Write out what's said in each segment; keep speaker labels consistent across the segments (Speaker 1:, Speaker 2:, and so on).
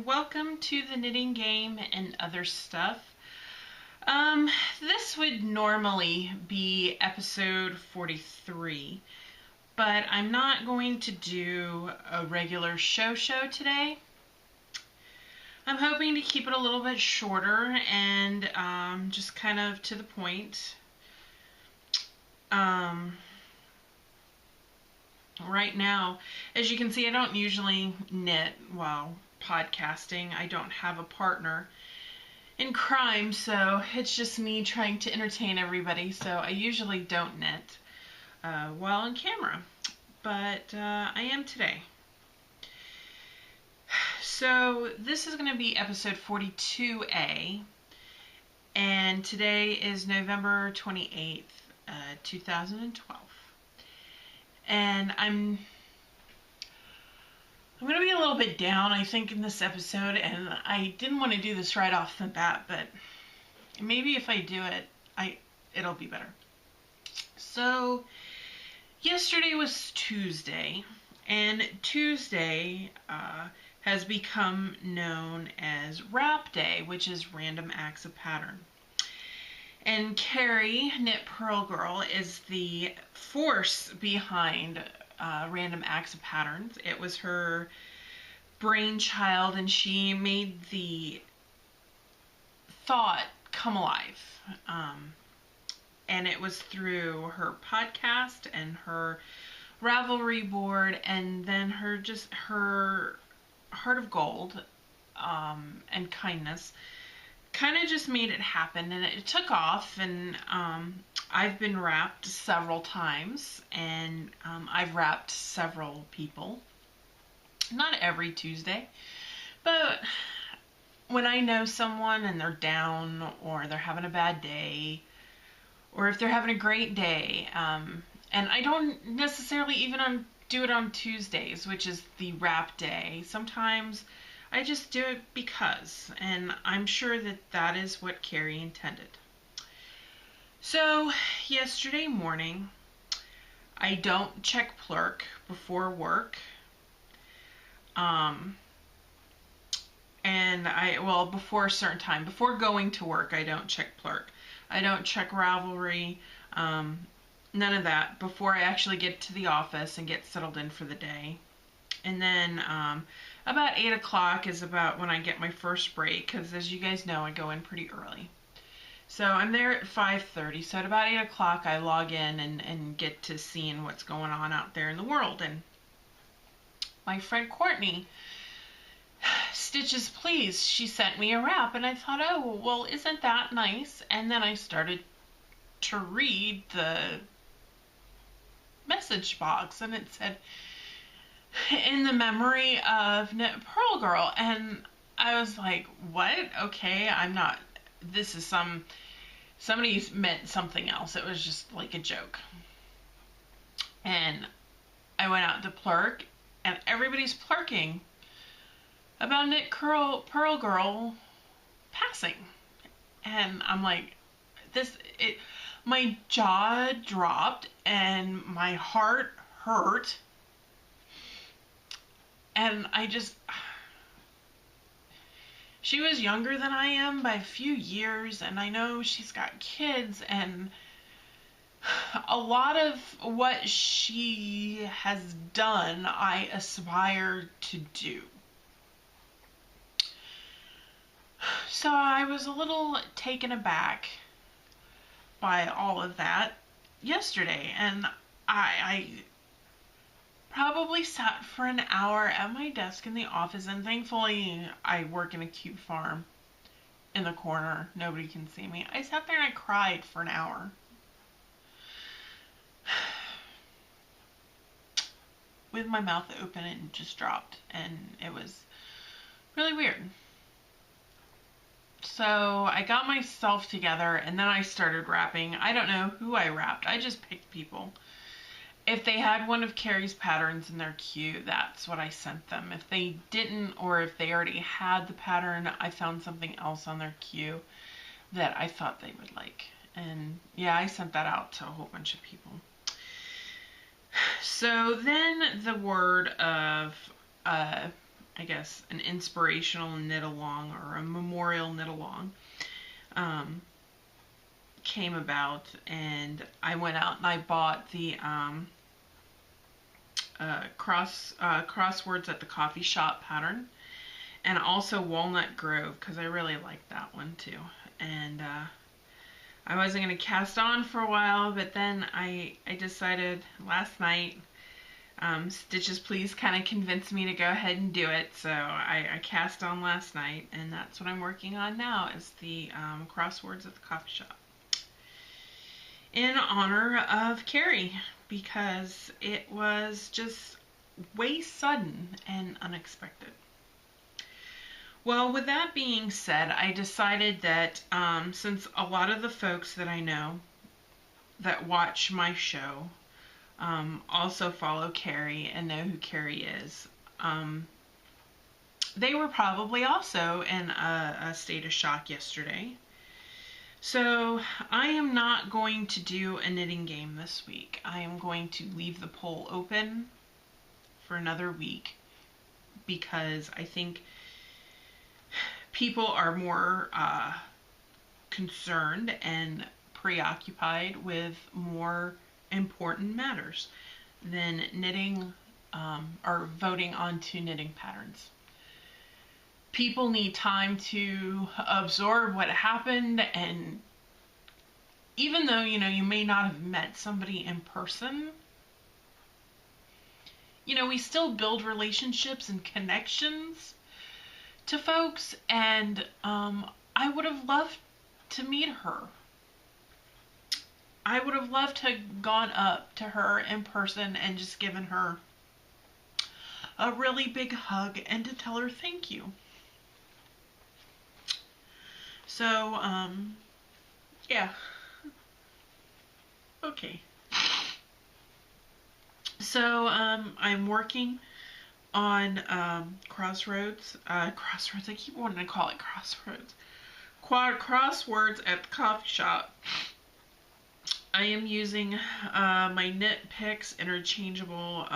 Speaker 1: welcome to the knitting game and other stuff. This would normally be episode 43, but I'm not going to do a regular show today. I'm hoping to keep it a little bit shorter and just kind of to the point. Right now, as you can see, I don't usually knit while podcasting. I don't have a partner in crime, so it's just me trying to entertain everybody. So I usually don't knit while on camera, but I am today. So this is going to be episode 42A, and today is November 28th, 2012. And I'm going to be a little bit down, I think, in this episode, and I didn't want to do this right off the bat, but maybe if I do it, it'll be better. So, yesterday was Tuesday, and Tuesday has become known as Wrap Day, which is Random Acts of Pattern. And Carrie, Knit Pearl Girl, is the force behind Random Acts of Patterns. It was her brainchild, and she made the thought come alive. And it was through her podcast and her Ravelry board, and then her heart of gold and kindness kind of just made it happen, and it took off. And I've been wrapped several times, and I've wrapped several people. Not every Tuesday, but when I know someone and they're down, or they're having a bad day, or if they're having a great day, and I don't necessarily even do it on Tuesdays, which is the wrap day. Sometimes I just do it because, and I'm sure that that is what Carrie intended. So, yesterday morning, I don't check Plurk before work. Before a certain time. Before going to work, I don't check Plurk. I don't check Ravelry, none of that, before I actually get to the office and get settled in for the day. And then, about 8 o'clock is about when I get my first break, because as you guys know, I go in pretty early. So I'm there at 5:30, so at about 8 o'clock I log in and get to seeing what's going on out there in the world. And my friend Courtney, Stitches Please, she sent me a wrap, and I thought, oh, well, isn't that nice? And then I started to read the message box, and it said, in the memory of Knit Pearl Girl, and I was like, what? Okay, this is somebody's meant something else. It was just like a joke. And I went out to Plurk, and everybody's plurking about Knit Pearl Girl passing. And I'm like, my jaw dropped, and my heart hurt. And she was younger than I am by a few years, and I know she's got kids, and a lot of what she has done, I aspire to do. So I was a little taken aback by all of that yesterday, and I probably sat for an hour at my desk in the office, and thankfully I work in a cute farm in the corner. Nobody can see me. I sat there and I cried for an hour. With my mouth open and just dropped, and it was really weird. So I got myself together, and then I started wrapping. I don't know who I wrapped. I just picked people. If they had one of Carrie's patterns in their queue, that's what I sent them. If they didn't, or if they already had the pattern, I found something else on their queue that I thought they would like. And yeah, I sent that out to a whole bunch of people. So then the word of I guess, an inspirational knit along or a memorial knit along came about, and I went out and I bought the crosswords at the coffee shop pattern, and also Walnut Grove, because I really like that one too. And I wasn't going to cast on for a while, but then I decided last night, Stitches Please kind of convinced me to go ahead and do it, so I cast on last night, and that's what I'm working on now, is the crosswords at the coffee shop, in honor of Carrie, because it was just way sudden and unexpected. Well, with that being said, I decided that since a lot of the folks that I know that watch my show also follow Carrie and know who Carrie is, they were probably also in a state of shock yesterday. So I am not going to do a knitting game this week. I am going to leave the poll open for another week, because I think people are more concerned and preoccupied with more important matters than knitting or voting on 2 knitting patterns. People need time to absorb what happened, and even though, you may not have met somebody in person, we still build relationships and connections to folks, and I would have loved to meet her. I would have loved to have gone up to her in person and just given her a really big hug and to tell her thank you. So, yeah. Okay. So, I'm working on crossroads. I keep wanting to call it crossroads. Crosswords at the coffee shop. I am using my Knit Picks interchangeable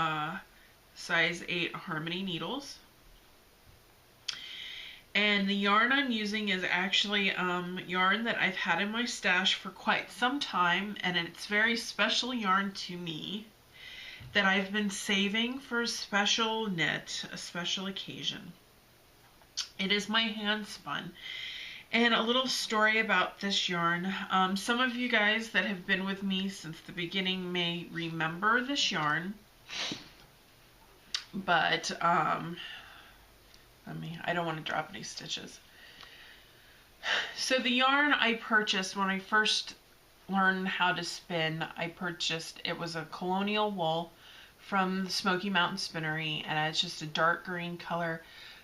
Speaker 1: size 8 Harmony needles. And the yarn I'm using is actually yarn that I've had in my stash for quite some time, and it's very special yarn to me that I've been saving for a special knit, a special occasion. It is my hand spun. And a little story about this yarn. Some of you guys that have been with me since the beginning may remember this yarn, but I don't want to drop any stitches. So the yarn I purchased when I first learned how to spin, it was a colonial wool from the Smoky Mountain Spinnery, and it's just a dark green color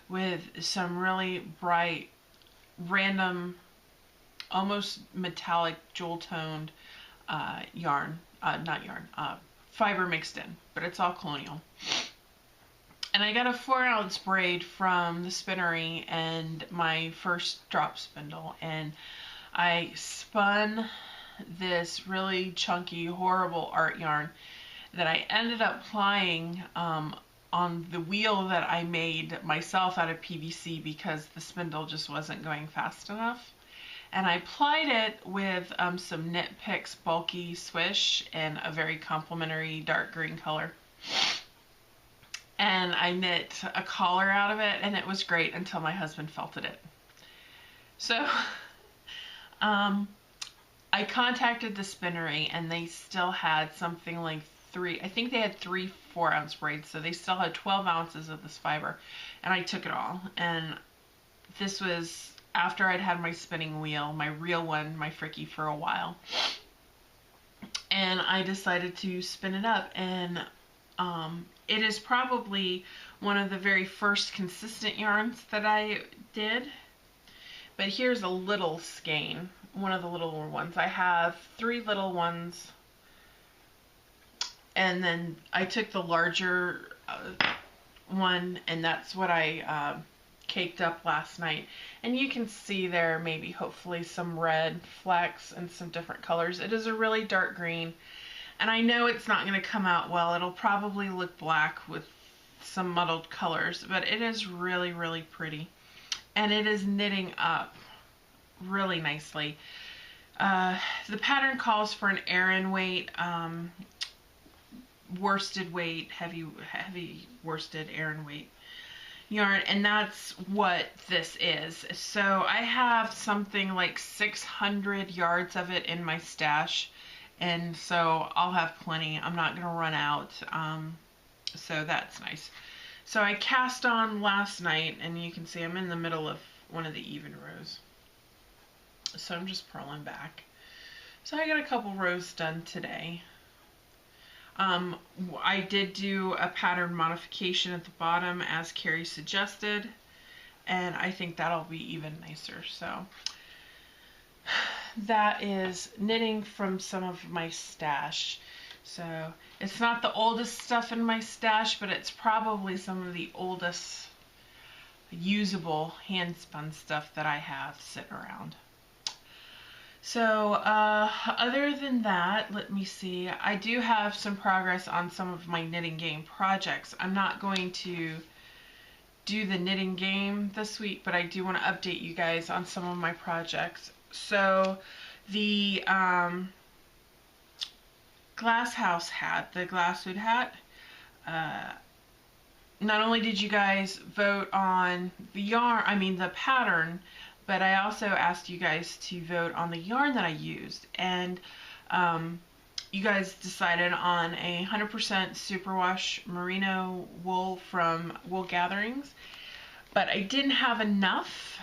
Speaker 1: with some really bright, random, almost metallic, jewel-toned fiber mixed in, but it's all colonial. And I got a 4-ounce braid from the spinnery and my first drop spindle, and I spun this really chunky, horrible art yarn that I ended up plying on the wheel that I made myself out of PVC because the spindle just wasn't going fast enough. And I plied it with some Knit Picks bulky swish in a very complimentary dark green color. And I knit a collar out of it, and it was great until my husband felted it. So I contacted the spinnery, and they still had something like I think they had 3 4-ounce braids, so they still had 12 ounces of this fiber, and I took it all. And this was after I'd had my spinning wheel, my real one, my Fricky, for a while, and I decided to spin it up. And it is probably one of the very first consistent yarns that I did, but here's a little skein, one of the littler ones. I have 3 little ones, and then I took the larger one, and that's what I caked up last night. And you can see there maybe hopefully some red flecks and some different colors. It is a really dark green, and I know it's not going to come out well. It'll probably look black with some muddled colors, but it is really, really pretty. And it is knitting up really nicely. The pattern calls for an Aran weight, worsted weight, heavy worsted Aran weight yarn, and that's what this is. So I have something like 600 yards of it in my stash, and so I'll have plenty. I'm not going to run out, so that's nice. So I cast on last night, and you can see I'm in the middle of one of the even rows. So I'm just purling back. So I got a couple rows done today. I did do a pattern modification at the bottom as Carrie suggested, and I think that'll be even nicer. So that is knitting from some of my stash. So it's not the oldest stuff in my stash, but it's probably some of the oldest usable hand spun stuff that I have sitting around. So other than that, let me see. I do have some progress on some of my knitting game projects. I'm not going to do the knitting game this week, but I do want to update you guys on some of my projects. So the Glasshouse Hat, the Glasshouse Hat, not only did you guys vote on the yarn, the pattern, but I also asked you guys to vote on the yarn that I used, and you guys decided on a 100% superwash merino wool from Wool Gatherings, but I didn't have enough.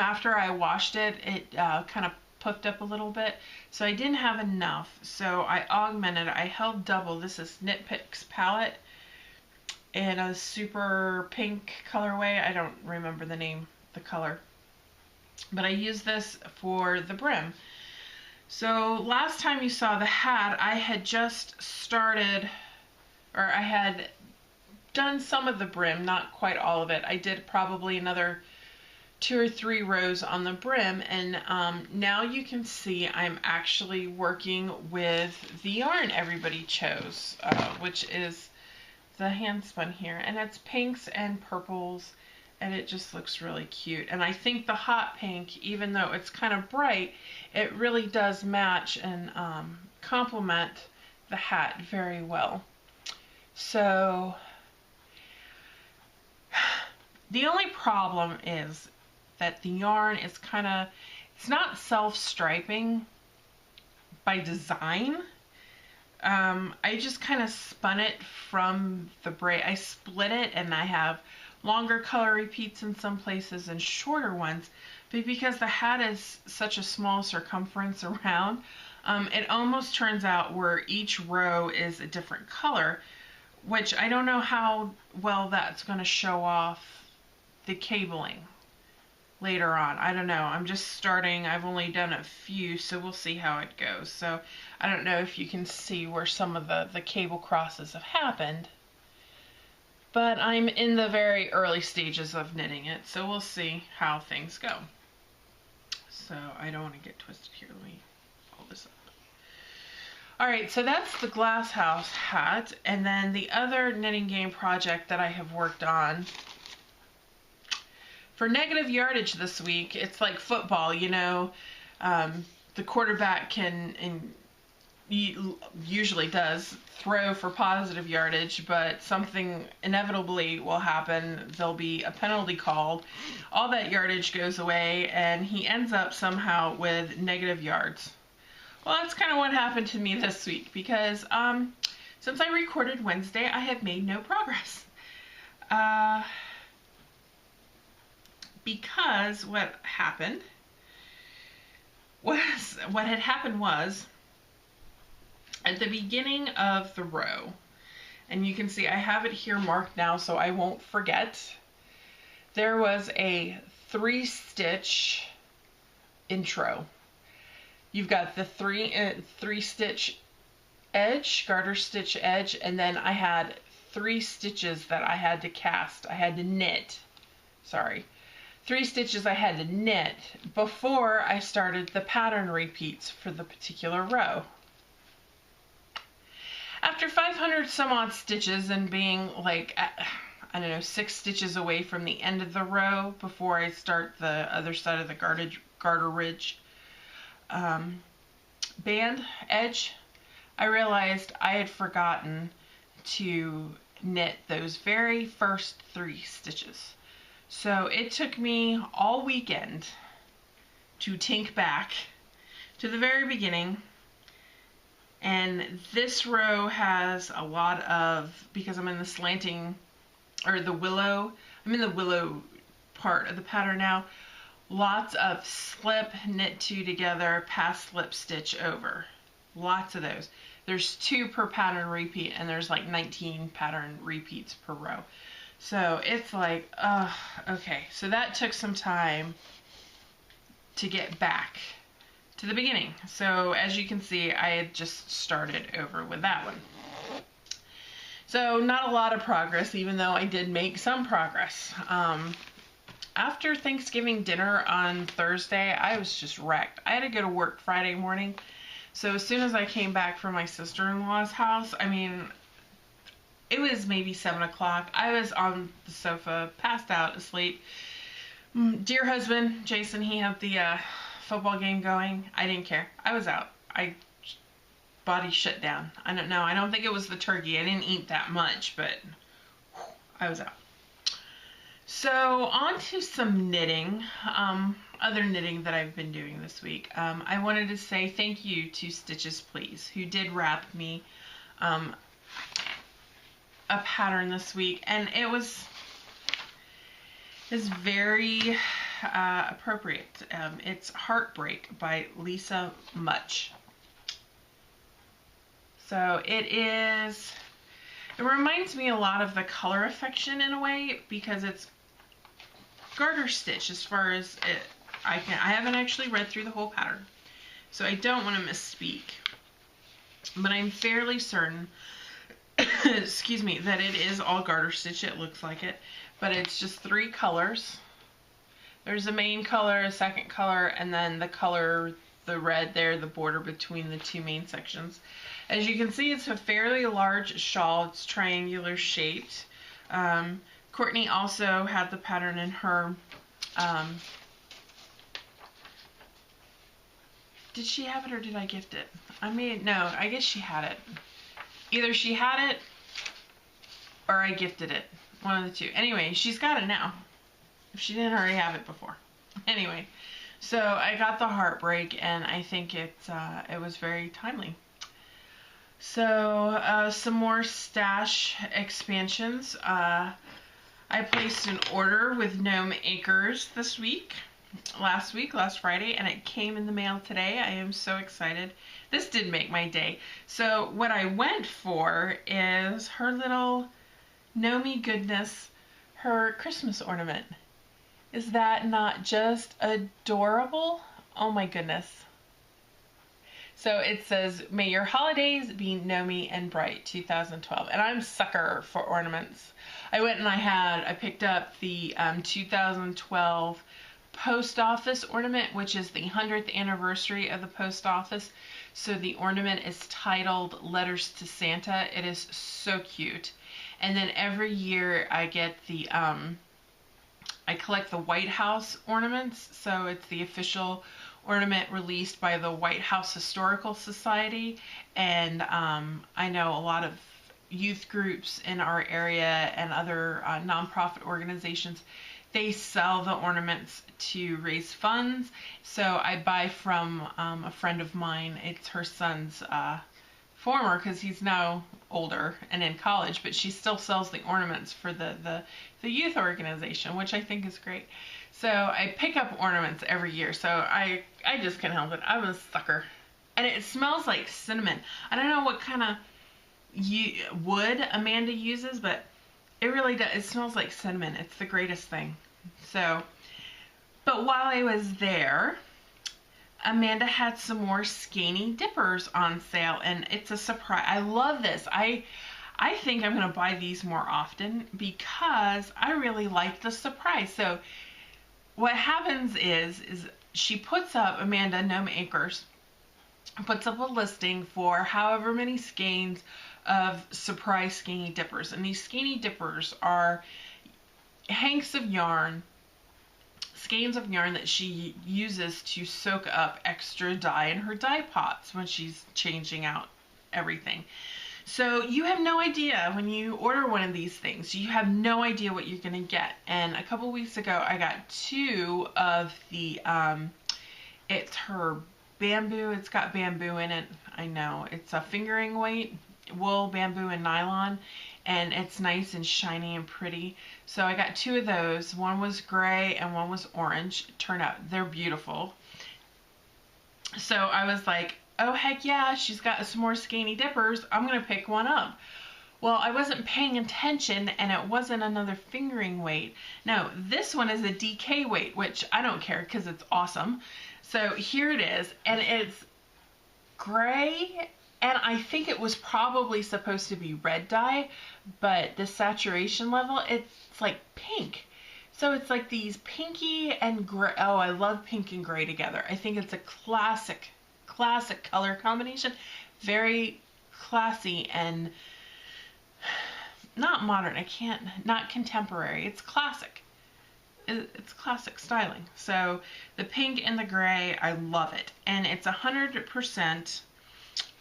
Speaker 1: After I washed it, it kind of puffed up a little bit, so I didn't have enough, so I augmented. I held double. This is Knit Picks palette in a super pink colorway. I don't remember the name, the color. But I use this for the brim. So last time you saw the hat, I had just started, or I had done some of the brim, not quite all of it. I did probably another 2 or 3 rows on the brim, and now you can see I'm actually working with the yarn everybody chose, which is the hand spun here, and it's pinks and purples, and it just looks really cute. And I think the hot pink, even though it's kind of bright, it really does match and complement the hat very well. So the only problem is that the yarn is kind of, it's not self-striping by design. I just kind of spun it from the braid. I split it, and I have longer color repeats in some places and shorter ones, but because the hat is such a small circumference around, it almost turns out where each row is a different color, which I don't know how well that's going to show off the cabling later on. I don't know. I'm just starting. I've only done a few, so we'll see how it goes. So I don't know if you can see where some of the cable crosses have happened, but I'm in the very early stages of knitting it, so we'll see how things go. So I don't want to get twisted here. Let me hold this up. Alright, so that's the Glasshouse Hat, and then the other knitting game project that I have worked on for negative yardage this week. It's like football, you know, the quarterback can, and usually does, throw for positive yardage, but something inevitably will happen. There'll be a penalty called, all that yardage goes away, and he ends up somehow with negative yards. Well, that's kind of what happened to me this week, because since I recorded Wednesday, I have made no progress. Because what had happened was, at the beginning of the row, and you can see I have it here marked now so I won't forget, there was a 3-stitch intro. You've got the three stitch edge, garter stitch edge, and then I had 3 stitches that I had to cast. I had to knit. Sorry. 3 stitches I had to knit before I started the pattern repeats for the particular row. after 500 some odd stitches and being like, I don't know, 6 stitches away from the end of the row before I start the other side of the garter ridge band edge, I realized I had forgotten to knit those very first 3 stitches. So it took me all weekend to tink back to the very beginning. And this row has a lot of, because I'm in the slanting, or the willow, I'm in the willow part of the pattern now, lots of slip, knit 2 together, pass slip, stitch over. Lots of those. There's 2 per pattern repeat, and there's like 19 pattern repeats per row. So it's like, okay. So that took some time to get back to the beginning. So as you can see, I had just started over with that one. So not a lot of progress, even though I did make some progress. After Thanksgiving dinner on Thursday, I was just wrecked. I had to go to work Friday morning. So as soon as I came back from my sister-in-law's house, I mean, it was maybe 7 o'clock. I was on the sofa, passed out, asleep. Dear husband, Jason, he had the football game going. I didn't care. I was out. Body shut down. I don't know. I don't think it was the turkey. I didn't eat that much, but I was out. So on to some knitting, other knitting that I've been doing this week. I wanted to say thank you to Stitches Please, who did wrap me a pattern this week, and it was very appropriate. It's Heartbreak by Lisa Much. So it reminds me a lot of the Color Affection in a way, because it's garter stitch as far as it. I haven't actually read through the whole pattern, so I don't want to misspeak, but I'm fairly certain excuse me, that it is all garter stitch. It looks like it, but it's just 3 colors. There's a main color, a second color, and then the color, the red there, the border between the 2 main sections. As you can see, it's a fairly large shawl. It's triangular shaped. Courtney also had the pattern in her, did she have it or did I gift it? No, I guess she had it. Either she had it or I gifted it. One of the 2. Anyway, she's got it now, if she didn't already have it before. Anyway, so I got the Heartbreak, and I think it was very timely. So some more stash expansions. I placed an order with Gnome Acres last Friday, and it came in the mail today. I am so excited. This did make my day. So what I went for is her little Gnome goodness, her Christmas ornament. Is that not just adorable? Oh my goodness. So it says, "May your holidays be gnomey and bright, 2012. And I'm a sucker for ornaments. I went and I picked up the 2012 post office ornament, which is the 100th anniversary of the post office. So the ornament is titled Letters to Santa. It is so cute. And then every year I get the, I collect the White House ornaments. So it's the official ornament released by the White House Historical Society, and I know a lot of youth groups in our area and other nonprofit organizations, they sell the ornaments to raise funds. So I buy from a friend of mine. It's her son's former, because he's now older and in college, but she still sells the ornaments for the youth organization, which I think is great. So I pick up ornaments every year, so I just can't help it. I'm a sucker. And it smells like cinnamon. I don't know what kind of wood Amanda uses, but it really does. It smells like cinnamon. It's the greatest thing. So, but while I was there, Amanda had some more Skeiny Dippers on sale, and it's a surprise. I love this. I think I'm going to buy these more often because I really like the surprise. So what happens is she puts up, Amanda, Gnome Acres, puts up a listing for however many skeins of surprise skeiny dippers. And these skeiny dippers are hanks of yarn, skeins of yarn that she uses to soak up extra dye in her dye pots when she's changing out everything. So you have no idea when you order one of these things, you have no idea what you're going to get. And a couple weeks ago, I got 2 of the, it's her bamboo. It's got bamboo in it. I know. It's a fingering weight, wool, bamboo, and nylon. And it's nice and shiny and pretty. So I got 2 of those. One was gray and one was orange. It turned out they're beautiful. So I was like, oh heck yeah, she's got some more skeiny dippers. I'm going to pick one up. Well, I wasn't paying attention and it wasn't another fingering weight. No, this one is a DK weight, which I don't care because it's awesome. So here it is, and it's gray, and I think it was probably supposed to be red dye, but the saturation level, it's like pink. So it's like these pinky and gray. Oh, I love pink and gray together. I think it's a classic color combination. Very classy and not modern. Not contemporary. It's classic. It's classic styling. So the pink and the gray, I love it. And it's 100%,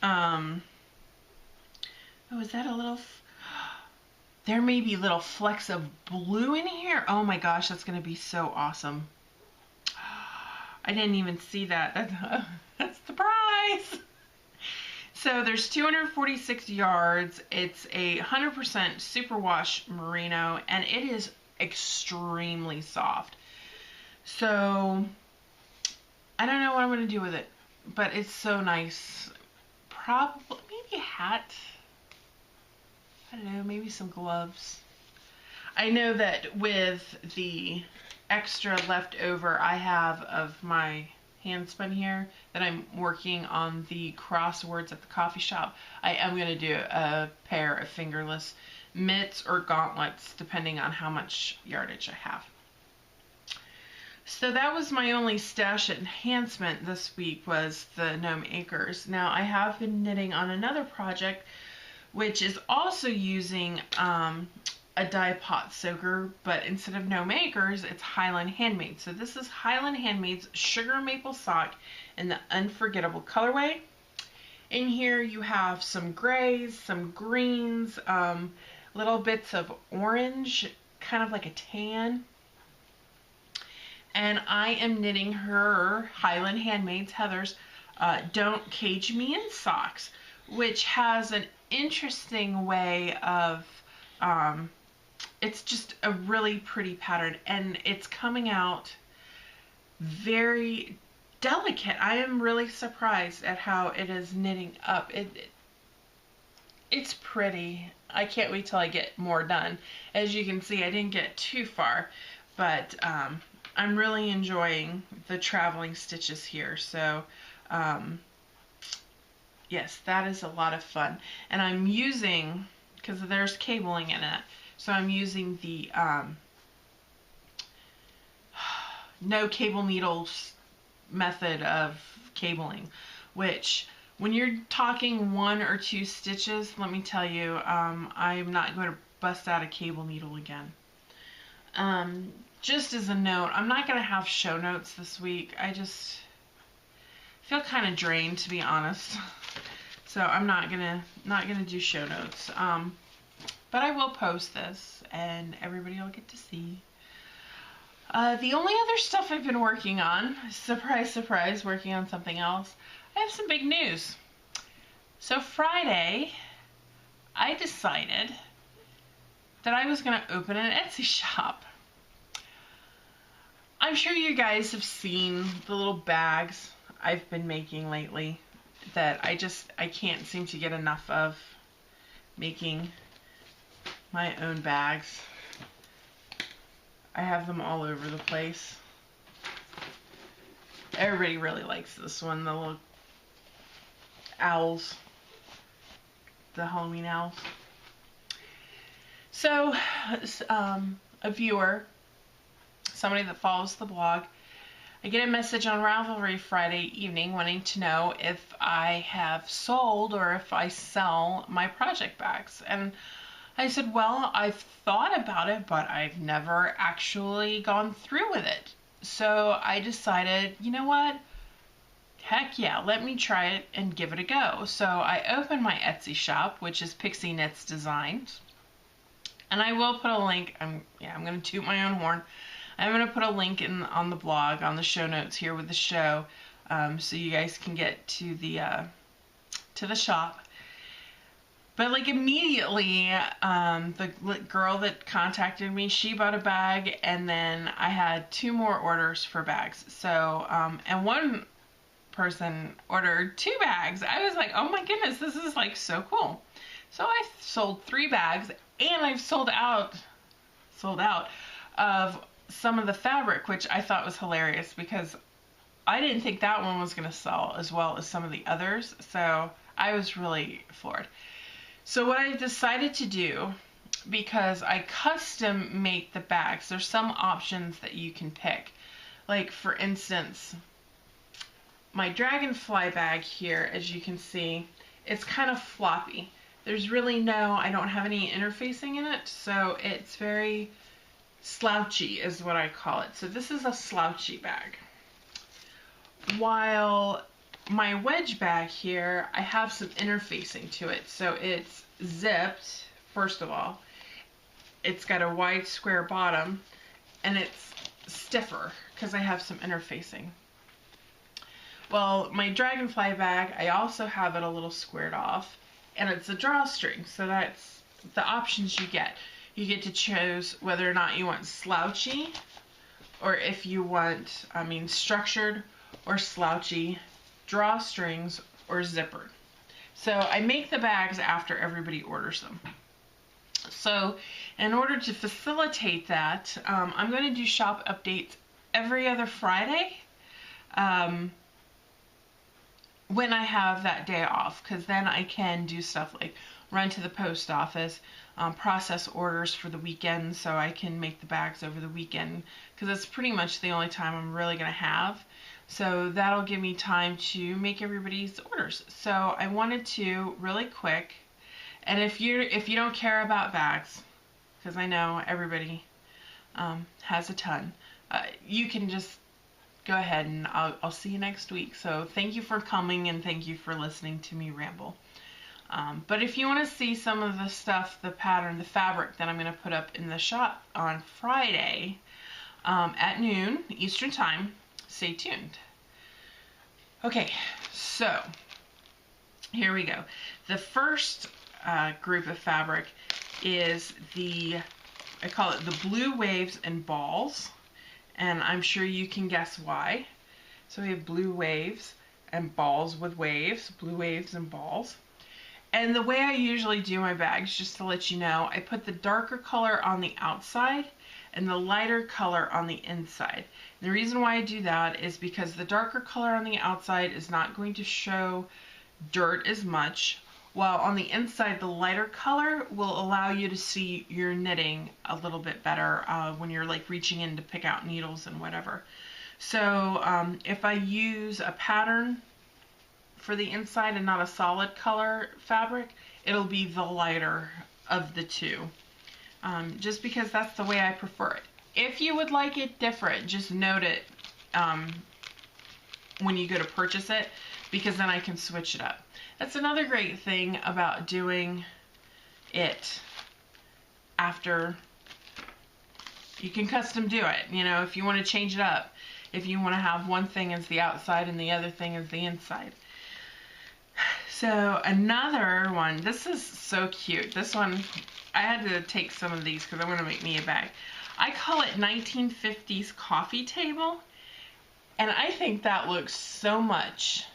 Speaker 1: oh, is that a little, there may be little flecks of blue in here. Oh my gosh, that's going to be so awesome. I didn't even see that. That's the prize. So there's 246 yards. It's a 100% superwash merino, and it is extremely soft. So I don't know what I'm going to do with it, but it's so nice. Probably maybe a hat. I don't know, maybe some gloves. I know that with the extra left over I have of my handspun here that I'm working on the crosswords at the coffee shop, I am going to do a pair of fingerless mitts or gauntlets depending on how much yardage I have. So that was my only stash enhancement this week, was the Gnome Acres. Now I have been knitting on another project which is also using a dye pot soaker, but instead of Gnome Acres, it's Highland Handmade. So this is Highland Handmade's Sugar Maple Sock in the Unforgettable colorway. In here you have some grays, some greens, little bits of orange, kind of like a tan. And I am knitting her Highland Handmade's Heather's Don't Cage Me in socks, which has an interesting way of, it's just a really pretty pattern, and it's coming out very delicate. I am really surprised at how it is knitting up. It's pretty. I can't wait till I get more done. As you can see, I didn't get too far, but I'm really enjoying the traveling stitches here. So yes, that is a lot of fun. And I'm using, because there's cabling in it, so I'm using the no cable needles method of cabling, which when you're talking 1 or 2 stitches, let me tell you, I'm not going to bust out a cable needle again. Just as a note, I'm not going to have show notes this week. I just feel kind of drained, to be honest. So I'm not gonna do show notes. But I will post this, and everybody will get to see. The only other stuff I've been working on, surprise, surprise, working on something else, I have some big news. So Friday, I decided that I was going to open an Etsy shop. I'm sure you guys have seen the little bags I've been making lately that I can't seem to get enough of making my own bags. I have them all over the place. Everybody really likes this one, the little owls, the Halloween owls. So, a viewer, somebody that follows the blog, I get a message on Ravelry Friday evening wanting to know if I have sold or if I sell my project bags. And I said, well, I've thought about it, but I've never actually gone through with it. So I decided, you know what? Heck yeah, let me try it and give it a go. So I opened my Etsy shop, which is Pixie Knits Designs. And I will put a link. I'm going to toot my own horn. I'm going to put a link on the blog, on the show notes here with the show, so you guys can get to the shop. But like immediately, the girl that contacted me, she bought a bag, and then I had 2 more orders for bags. So, and one person ordered 2 bags. I was like, oh my goodness, this is like so cool. So I sold 3 bags, and I've sold out of some of the fabric, which I thought was hilarious because I didn't think that one was going to sell as well as some of the others. So I was really floored. So what I decided to do, because I custom make the bags, there's some options that you can pick. Like for instance, my dragonfly bag here, as you can see, it's kind of floppy. There's really I don't have any interfacing in it, so it's very slouchy is what I call it. So this is a slouchy bag. While my wedge bag here, I have some interfacing to it. So it's zipped, first of all. It's got a wide square bottom, and it's stiffer because I have some interfacing. Well, my dragonfly bag, I also have it a little squared off, and it's a drawstring, so that's the options you get. You get to choose whether or not you want slouchy, or if you want, structured or slouchy, drawstrings or zippered. So I make the bags after everybody orders them. So in order to facilitate that, I'm going to do shop updates every other Friday. When I have that day off, because then I can do stuff like run to the post office, process orders for the weekend, so I can make the bags over the weekend, because that's pretty much the only time I'm really going to have. So that'll give me time to make everybody's orders. So I wanted to really quick, and if you don't care about bags, because I know everybody has a ton, you can just go ahead and I'll see you next week. So thank you for coming and thank you for listening to me ramble. But if you want to see some of the stuff, the pattern, the fabric that I'm going to put up in the shop on Friday at noon Eastern Time, stay tuned. Okay, so here we go. The first group of fabric is I call it the blue waves and balls. And I'm sure you can guess why. So we have blue waves and balls with waves, blue waves and balls. And the way I usually do my bags, just to let you know, I put the darker color on the outside and the lighter color on the inside. And the reason why I do that is because the darker color on the outside is not going to show dirt as much, while on the inside the lighter color will allow you to see your knitting a little bit better when you're like reaching in to pick out needles and whatever. So if I use a pattern for the inside and not a solid color fabric, it'll be the lighter of the two, just because that's the way I prefer it. If you would like it different, just note it when you go to purchase it, because then I can switch it up. That's another great thing about doing it after. You can custom do it, if you want to change it up. If you want to have one thing as the outside and the other thing as the inside. So another one, this is so cute. This one, I had to take some of these because I want to make me a bag. I call it 1950s coffee table. And I think that looks so much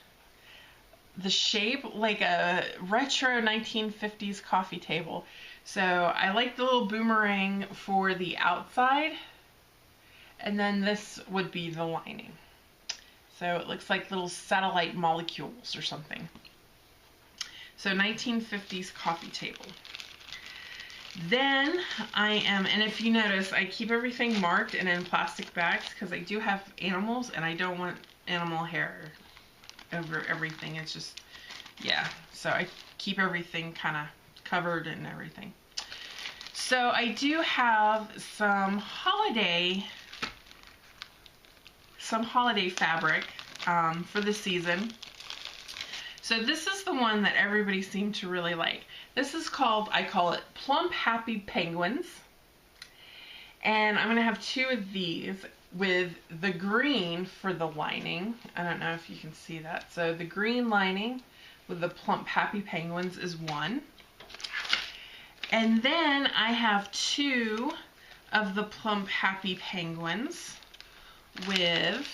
Speaker 1: the shape like a retro 1950s coffee table. So I like the little boomerang for the outside, and then this would be the lining. So it looks like little satellite molecules or something. So 1950s coffee table. Then and if you notice, I keep everything marked and in plastic bags because I do have animals and I don't want animal hair over everything. It's just, yeah. So I keep everything kind of covered and everything. So I do have some holiday fabric for the season. So this is the one that everybody seemed to really like. This is called, I call it Plump Happy Penguins. And I'm going to have 2 of these with the green for the lining. I don't know if you can see that. So the green lining with the Plump Happy Penguins is one. And then I have 2 of the Plump Happy Penguins with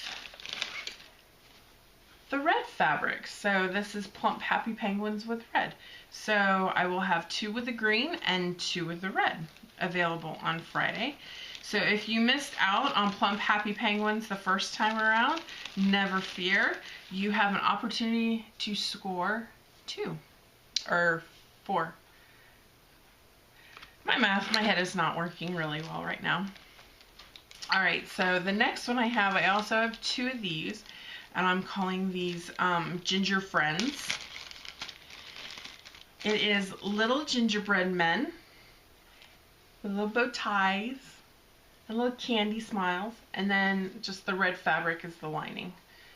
Speaker 1: the red fabric. So this is Plump Happy Penguins with red. So I will have 2 with the green and 2 with the red available on Friday. So if you missed out on Plump Happy Penguins the first time around, never fear. You have an opportunity to score 2 or 4. My head is not working really well right now. All right, so the next one I also have 2 of these, and I'm calling these Ginger Friends. It is little gingerbread men with little bow ties and little candy smiles, and then just the red fabric is the lining.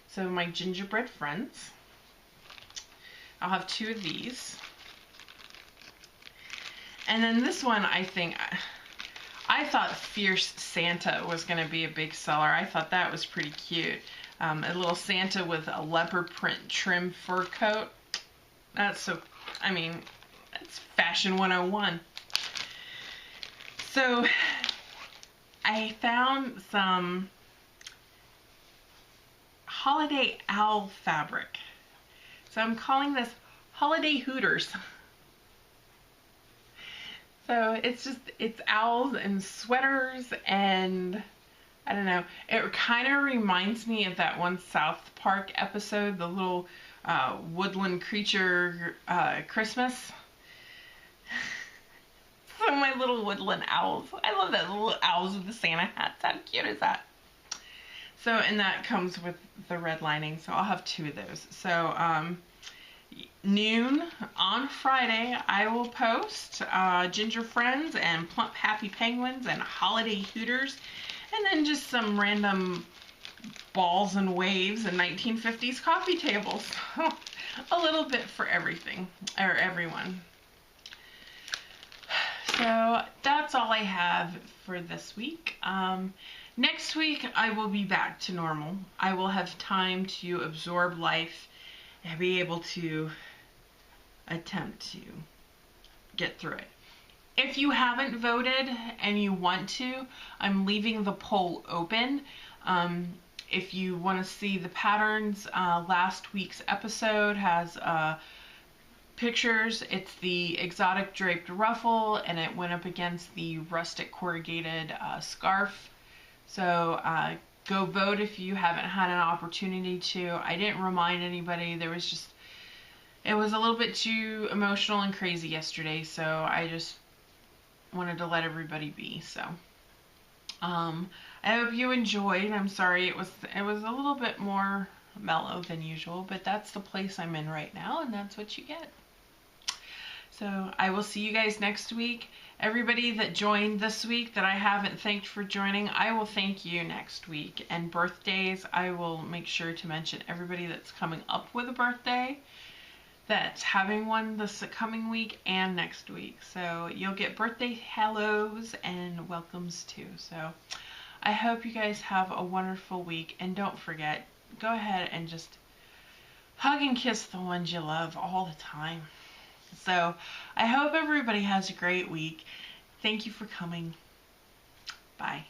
Speaker 1: So my Gingerbread Friends. I'll have 2 of these. And then this one, I thought Fierce Santa was going to be a big seller. I thought that was pretty cute. A little Santa with a leopard print trim fur coat. That's fashion 101. So I found some holiday owl fabric. So I'm calling this Holiday Hooters. So it's owls and sweaters, and I don't know, it kind of reminds me of that one South Park episode, the little woodland creature Christmas. So my little woodland owls. I love that, little owls with the Santa hats. How cute is that? So, and that comes with the red lining, so I'll have 2 of those. So noon on Friday, I will post Ginger Friends and Plump Happy Penguins and Holiday Hooters, and then just some random balls and waves and 1950s coffee tables. A little bit for everything, or everyone. So that's all I have for this week. Next week, I will be back to normal. I will have time to absorb life and be able to attempt to get through it. If you haven't voted and you want to, I'm leaving the poll open. If you want to see the patterns, last week's episode has pictures. It's the exotic draped ruffle, and it went up against the rustic corrugated scarf. So go vote if you haven't had an opportunity to. I didn't remind anybody. It was a little bit too emotional and crazy yesterday, so I just wanted to let everybody be. So I hope you enjoyed. I'm sorry it was a little bit more mellow than usual, but that's the place I'm in right now, and that's what you get. So I will see you guys next week. Everybody that joined this week that I haven't thanked for joining, I will thank you next week. And birthdays, I will make sure to mention everybody that's coming up with a birthday, that's having one this coming week and next week. So you'll get birthday hellos and welcomes too. So I hope you guys have a wonderful week. And don't forget, go ahead and just hug and kiss the ones you love all the time. So I hope everybody has a great week. Thank you for coming. Bye.